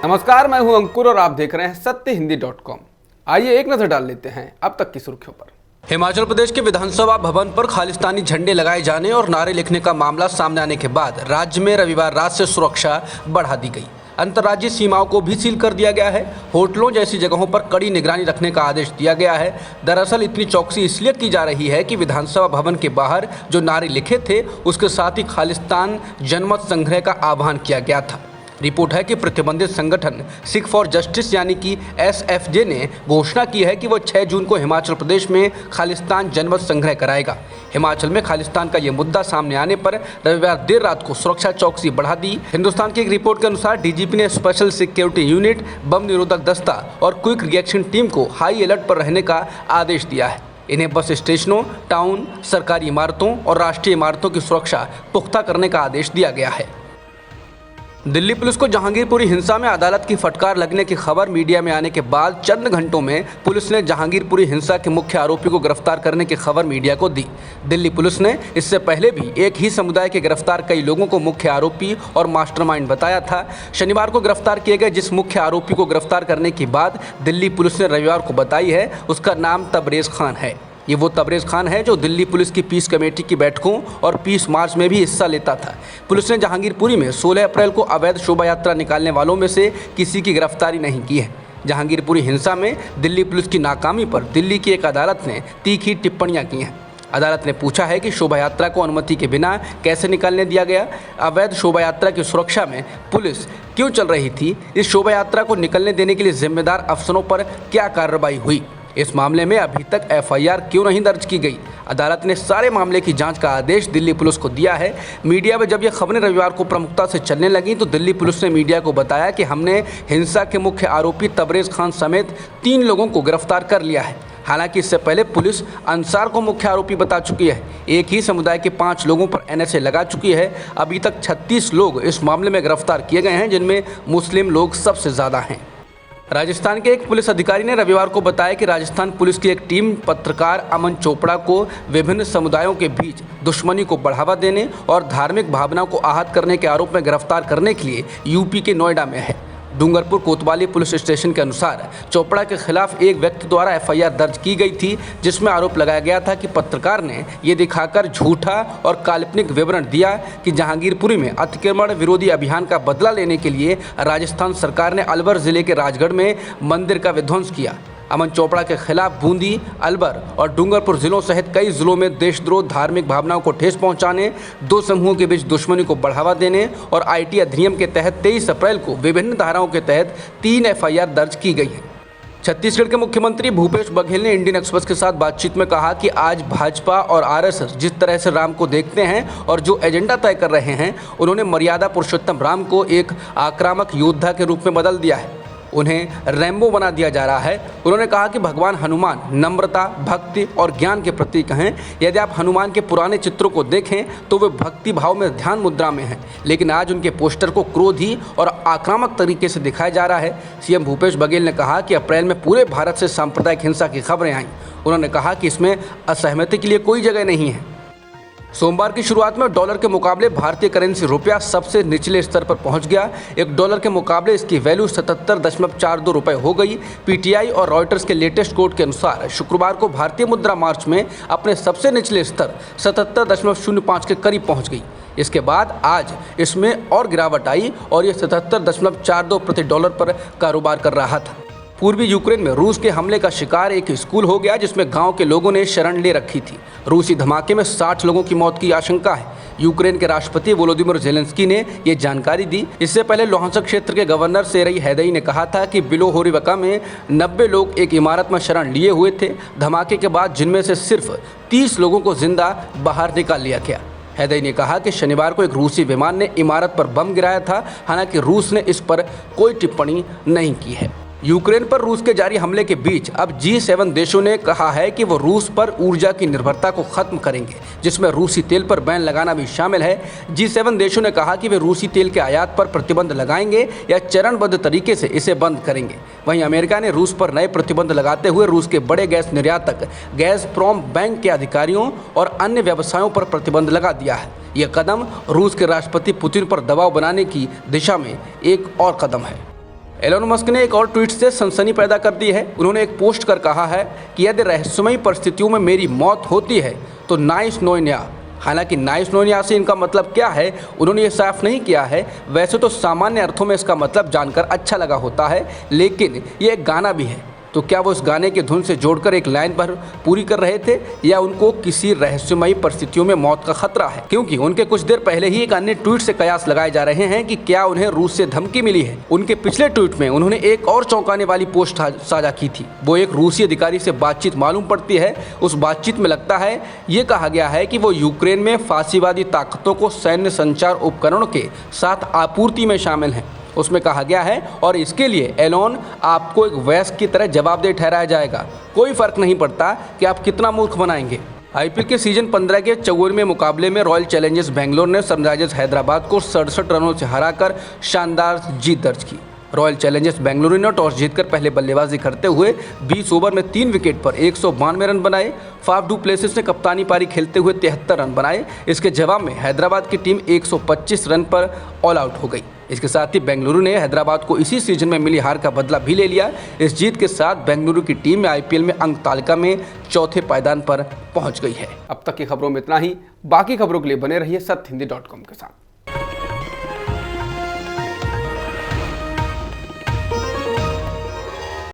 नमस्कार, मैं हूं अंकुर और आप देख रहे हैं सत्यहिंदी.com। आइए एक नजर डाल लेते हैं अब तक की सुर्खियों पर। हिमाचल प्रदेश के विधानसभा भवन पर खालिस्तानी झंडे लगाए जाने और नारे लिखने का मामला सामने आने के बाद राज्य में रविवार रात से सुरक्षा बढ़ा दी गई। अंतर्राज्यीय सीमाओं को भी सील कर दिया गया है। होटलों जैसी जगहों पर कड़ी निगरानी रखने का आदेश दिया गया है। दरअसल इतनी चौकसी इसलिए की जा रही है कि विधानसभा भवन के बाहर जो नारे लिखे थे उसके साथ ही खालिस्तान जनमत संग्रह का आह्वान किया गया था। रिपोर्ट है कि प्रतिबंधित संगठन सिख फॉर जस्टिस यानी कि SFJ ने घोषणा की है कि वो 6 जून को हिमाचल प्रदेश में खालिस्तान जनमत संग्रह कराएगा। हिमाचल में खालिस्तान का ये मुद्दा सामने आने पर रविवार देर रात को सुरक्षा चौकसी बढ़ा दी। हिंदुस्तान की एक रिपोर्ट के अनुसार DGP ने स्पेशल सिक्योरिटी यूनिट, बम निरोधक दस्ता और क्विक रिएक्शन टीम को हाई अलर्ट पर रहने का आदेश दिया है। इन्हें बस स्टेशनों, टाउन, सरकारी इमारतों और राष्ट्रीय इमारतों की सुरक्षा पुख्ता करने का आदेश दिया गया है। दिल्ली पुलिस को जहांगीरपुरी हिंसा में अदालत की फटकार लगने की खबर मीडिया में आने के बाद चंद घंटों में पुलिस ने जहांगीरपुरी हिंसा के मुख्य आरोपी को गिरफ्तार करने की खबर मीडिया को दी। दिल्ली पुलिस ने इससे पहले भी एक ही समुदाय के गिरफ्तार कई लोगों को मुख्य आरोपी और मास्टरमाइंड बताया था। शनिवार को गिरफ्तार किए गए जिस मुख्य आरोपी को गिरफ्तार करने की बात दिल्ली पुलिस ने रविवार को बताई है उसका नाम तबरेज़ खान है। ये वो तबरेज़ खान है जो दिल्ली पुलिस की पीस कमेटी की बैठकों और पीस मार्च में भी हिस्सा लेता था। पुलिस ने जहांगीरपुरी में 16 अप्रैल को अवैध शोभा यात्रा निकालने वालों में से किसी की गिरफ्तारी नहीं की है। जहांगीरपुरी हिंसा में दिल्ली पुलिस की नाकामी पर दिल्ली की एक अदालत ने तीखी टिप्पणियां की हैं। अदालत ने पूछा है कि शोभा यात्रा को अनुमति के बिना कैसे निकालने दिया गया, अवैध शोभा यात्रा की सुरक्षा में पुलिस क्यों चल रही थी, इस शोभा यात्रा को निकलने देने के लिए जिम्मेदार अफसरों पर क्या कार्रवाई हुई, इस मामले में अभी तक FIR क्यों नहीं दर्ज की गई। अदालत ने सारे मामले की जांच का आदेश दिल्ली पुलिस को दिया है। मीडिया में जब ये खबरें रविवार को प्रमुखता से चलने लगीं तो दिल्ली पुलिस ने मीडिया को बताया कि हमने हिंसा के मुख्य आरोपी तबरेज़ खान समेत 3 लोगों को गिरफ्तार कर लिया है। हालांकि इससे पहले पुलिस अंसार को मुख्य आरोपी बता चुकी है। एक ही समुदाय के 5 लोगों पर NSA लगा चुकी है। अभी तक 36 लोग इस मामले में गिरफ्तार किए गए हैं, जिनमें मुस्लिम लोग सबसे ज़्यादा हैं। राजस्थान के एक पुलिस अधिकारी ने रविवार को बताया कि राजस्थान पुलिस की एक टीम पत्रकार अमन चोपड़ा को विभिन्न समुदायों के बीच दुश्मनी को बढ़ावा देने और धार्मिक भावनाओं को आहत करने के आरोप में गिरफ्तार करने के लिए यूपी के नोएडा में है। डूंगरपुर कोतवाली पुलिस स्टेशन के अनुसार चोपड़ा के खिलाफ एक व्यक्ति द्वारा FIR दर्ज की गई थी, जिसमें आरोप लगाया गया था कि पत्रकार ने ये दिखाकर झूठा और काल्पनिक विवरण दिया कि जहांगीरपुरी में अतिक्रमण विरोधी अभियान का बदला लेने के लिए राजस्थान सरकार ने अलवर जिले के राजगढ़ में मंदिर का विध्वंस किया। अमन चोपड़ा के खिलाफ बूंदी, अलवर और डूंगरपुर जिलों सहित कई जिलों में देशद्रोह, धार्मिक भावनाओं को ठेस पहुंचाने, 2 समूहों के बीच दुश्मनी को बढ़ावा देने और IT अधिनियम के तहत 23 अप्रैल को विभिन्न धाराओं के तहत 3 FIR दर्ज की गई है। छत्तीसगढ़ के मुख्यमंत्री भूपेश बघेल ने इंडियन एक्सप्रेस के साथ बातचीत में कहा कि आज भाजपा और RSS जिस तरह से राम को देखते हैं और जो एजेंडा तय कर रहे हैं, उन्होंने मर्यादा पुरुषोत्तम राम को एक आक्रामक योद्धा के रूप में बदल दिया है। उन्हें रैम्बो बना दिया जा रहा है। उन्होंने कहा कि भगवान हनुमान नम्रता, भक्ति और ज्ञान के प्रतीक हैं। यदि आप हनुमान के पुराने चित्रों को देखें तो वे भक्ति भाव में ध्यान मुद्रा में हैं, लेकिन आज उनके पोस्टर को क्रोधी और आक्रामक तरीके से दिखाया जा रहा है। CM भूपेश बघेल ने कहा कि अप्रैल में पूरे भारत से सांप्रदायिक हिंसा की खबरें आईं। उन्होंने कहा कि इसमें असहमति के लिए कोई जगह नहीं है। सोमवार की शुरुआत में डॉलर के मुकाबले भारतीय करेंसी रुपया सबसे निचले स्तर पर पहुंच गया। $1 के मुकाबले इसकी वैल्यू 77.42 रुपये हो गई। PTI और रॉयटर्स के लेटेस्ट कोड के अनुसार शुक्रवार को भारतीय मुद्रा मार्च में अपने सबसे निचले स्तर 77.05 के करीब पहुंच गई। इसके बाद आज इसमें और गिरावट आई और ये 77.42 प्रति डॉलर पर कारोबार कर रहा था। पूर्वी यूक्रेन में रूस के हमले का शिकार एक स्कूल हो गया, जिसमें गांव के लोगों ने शरण ले रखी थी। रूसी धमाके में 60 लोगों की मौत की आशंका है। यूक्रेन के राष्ट्रपति वोलोदिमीर ज़ेलेंस्की ने ये जानकारी दी। इससे पहले लोहांस्क क्षेत्र के गवर्नर सेरेई हैदई ने कहा था कि बिलोहोरिवका में 90 लोग एक इमारत में शरण लिए हुए थे धमाके के बाद, जिनमें से सिर्फ 30 लोगों को जिंदा बाहर निकाल लिया गया। हैदई ने कहा कि शनिवार को एक रूसी विमान ने इमारत पर बम गिराया था। हालांकि रूस ने इस पर कोई टिप्पणी नहीं की है। यूक्रेन पर रूस के जारी हमले के बीच अब G7 देशों ने कहा है कि वो रूस पर ऊर्जा की निर्भरता को खत्म करेंगे, जिसमें रूसी तेल पर बैन लगाना भी शामिल है। G7 देशों ने कहा कि वे रूसी तेल के आयात पर प्रतिबंध लगाएंगे या चरणबद्ध तरीके से इसे बंद करेंगे। वहीं अमेरिका ने रूस पर नए प्रतिबंध लगाते हुए रूस के बड़े गैस निर्यातक गैज़प्रोम बैंक के अधिकारियों और अन्य व्यवसायों पर प्रतिबंध लगा दिया है। यह कदम रूस के राष्ट्रपति पुतिन पर दबाव बनाने की दिशा में एक और कदम है। एलोन मस्क ने एक और ट्वीट से सनसनी पैदा कर दी है। उन्होंने एक पोस्ट कर कहा है कि यदि रहस्यमयी परिस्थितियों में मेरी मौत होती है तो नाइस नोइंग या। हालांकि नाइस नोइंग या से इनका मतलब क्या है उन्होंने ये साफ नहीं किया है। वैसे तो सामान्य अर्थों में इसका मतलब जानकर अच्छा लगा होता है, लेकिन ये एक गाना भी है। तो क्या वो इस गाने की धुन से जोड़कर एक लाइन भर पूरी कर रहे थे या उनको किसी रहस्यमयी परिस्थितियों में मौत का खतरा है? क्योंकि उनके कुछ देर पहले ही एक अन्य ट्वीट से कयास लगाए जा रहे हैं कि क्या उन्हें रूस से धमकी मिली है। उनके पिछले ट्वीट में उन्होंने एक और चौंकाने वाली पोस्ट साझा की थी। वो एक रूसी अधिकारी से बातचीत मालूम पड़ती है। उस बातचीत में लगता है ये कहा गया है कि वो यूक्रेन में फासीवादी ताकतों को सैन्य संचार उपकरणों के साथ आपूर्ति में शामिल हैं। उसमें कहा गया है और इसके लिए एलोन आपको एक वयस्क की तरह जवाबदेह ठहराया जाएगा। कोई फर्क नहीं पड़ता कि आप कितना मूर्ख बनाएंगे। आईपीएल के सीजन 15 के 54वें मुकाबले में रॉयल चैलेंजर्स बेंगलोर ने सनराइजर्स हैदराबाद को 67 रनों से हराकर शानदार जीत दर्ज की। रॉयल चैलेंजर्स बेंगलुरु ने टॉस जीतकर पहले बल्लेबाजी करते हुए 20 ओवर में 3 विकेट पर 192 रन बनाए। फाफ डू प्लेसिस ने कप्तानी पारी खेलते हुए 73 रन बनाए। इसके जवाब में हैदराबाद की टीम 125 रन पर ऑल आउट हो गई। इसके साथ ही बेंगलुरु ने हैदराबाद को इसी सीजन में मिली हार का बदला भी ले लिया। इस जीत के साथ बेंगलुरु की टीम आईपीएल में अंक तालिका में चौथे पायदान पर पहुंच गई है। अब तक की खबरों में इतना ही। बाकी खबरों के लिए बने रहिए सत्यहिंदी.com के साथ।